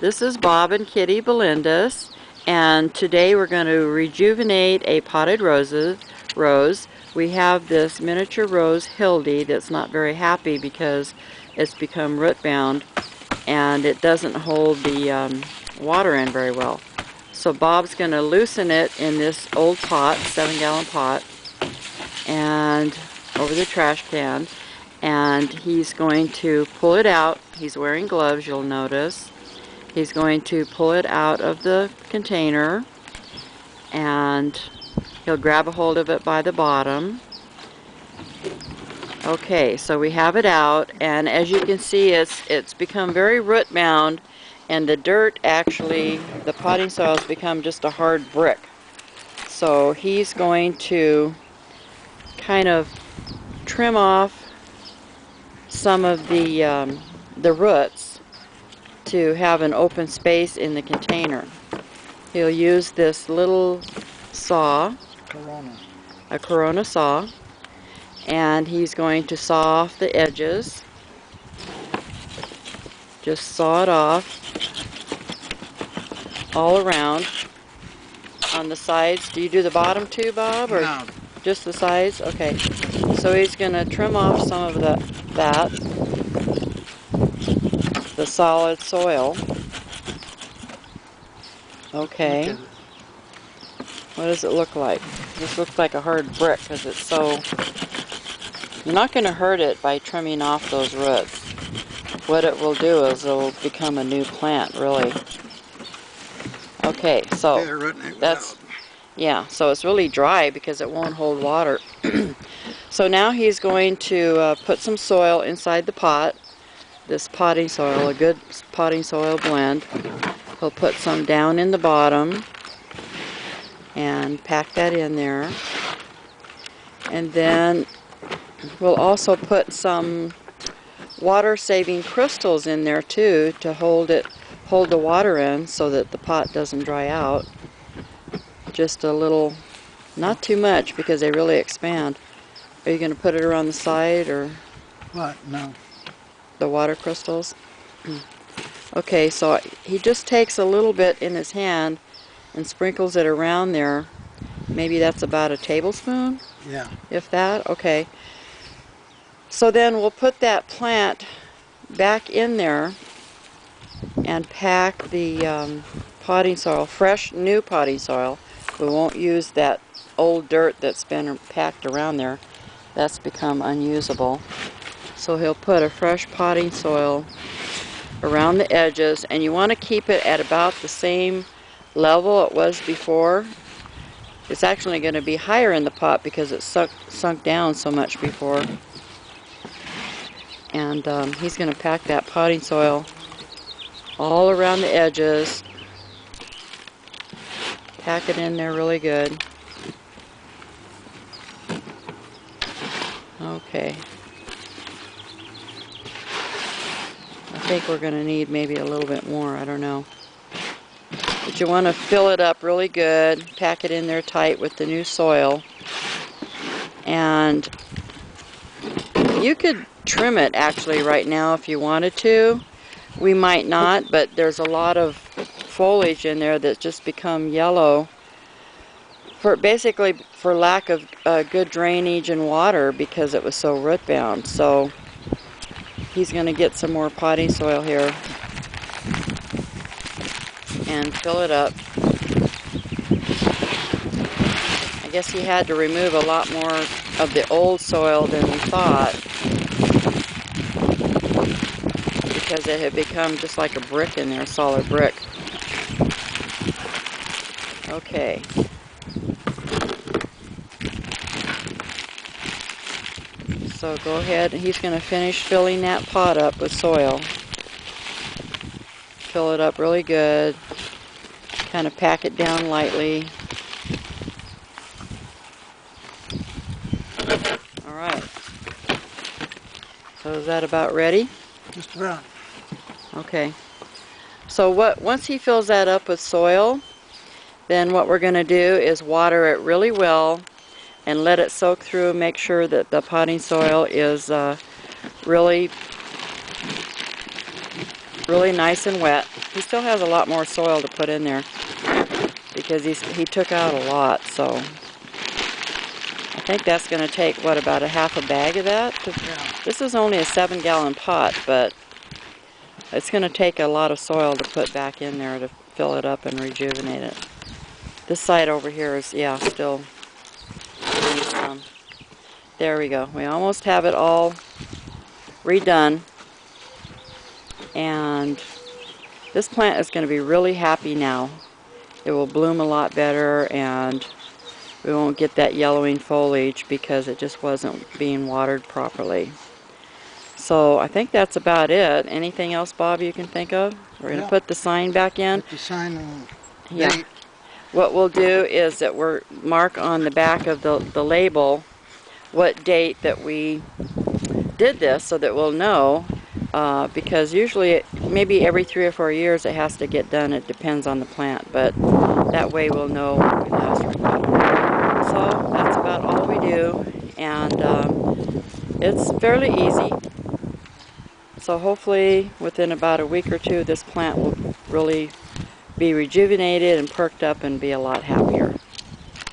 This is Bob and Kitty Belendez, and today we're going to rejuvenate a potted rose. We have this miniature rose Hildy that's not very happy because it's become root bound and it doesn't hold the water in very well. So Bob's going to loosen it in this old pot, 7-gallon pot, and over the trash can, and he's going to pull it out. He's wearing gloves, you'll notice. He's going to pull it out of the container and he'll grab a hold of it by the bottom. Okay, so we have it out, and as you can see it's become very root bound, and the dirt, actually the potting soil, has become just a hard brick. So he's going to kind of trim off some of the roots to have an open space in the container. He'll use this little saw, a Corona saw, and he's going to saw off the edges. Just saw it off all around. On the sides. Do you do the bottom too, Bob, or no, just the sides? Okay. So he's going to trim off some of the solid soil. Okay. What does it look like? This looks like a hard brick because it's so... You're not going to hurt it by trimming off those roots. What it will do is it will become a new plant, really. Okay, so that's... Yeah, so it's really dry because it won't hold water. So now he's going to put some soil inside the pot. This potting soil, a good potting soil blend. He'll put some down in the bottom and pack that in there. And then we'll also put some water-saving crystals in there too to hold the water in so that the pot doesn't dry out. Just a little, not too much because they really expand. Are you going to put it around the side or? What? No. The water crystals? Okay, so he just takes a little bit in his hand and sprinkles it around there. Maybe that's about a tablespoon? Yeah. If that? Okay. So then we'll put that plant back in there and pack the potting soil, fresh new potting soil. We won't use that old dirt that's been packed around there. That's become unusable. So he'll put a fresh potting soil around the edges, and you want to keep it at about the same level it was before. It's actually going to be higher in the pot because it's sunk down so much before. And he's going to pack that potting soil all around the edges. Pack it in there really good. Okay. I think we're going to need maybe a little bit more, I don't know. But you want to fill it up really good, pack it in there tight with the new soil. And you could trim it actually right now if you wanted to. We might not, but there's a lot of foliage in there that's just become yellow basically for lack of good drainage and water because it was so root bound. So he's going to get some more potting soil here and fill it up. I guess he had to remove a lot more of the old soil than we thought because it had become just like a brick in there, a solid brick. Okay. So go ahead, and he's going to finish filling that pot up with soil. Fill it up really good. Kind of pack it down lightly. Alright. So is that about ready? Just about. Okay. So once he fills that up with soil, then what we're going to do is water it really well and let it soak through. Make sure that the potting soil is really really nice and wet. He still has a lot more soil to put in there because he took out a lot, so I think that's going to take, what, about a half a bag of that? Yeah. This is only a 7-gallon pot, but it's going to take a lot of soil to put back in there to fill it up and rejuvenate it. This side over here is, yeah, still needs some. There we go. We almost have it all redone. And this plant is going to be really happy now. It will bloom a lot better, and we won't get that yellowing foliage because it just wasn't being watered properly. So I think that's about it. Anything else, Bob, you can think of? We're going to put the sign back in. Put the sign on. Yeah. What we'll do is that we'll mark on the back of the label what date that we did this so that we'll know, because usually maybe every 3 or 4 years it has to get done. It depends on the plant, but that way we'll know when we last repotted. So that's about all we do, and it's fairly easy. So hopefully within about a week or two this plant will really be rejuvenated and perked up and be a lot happier.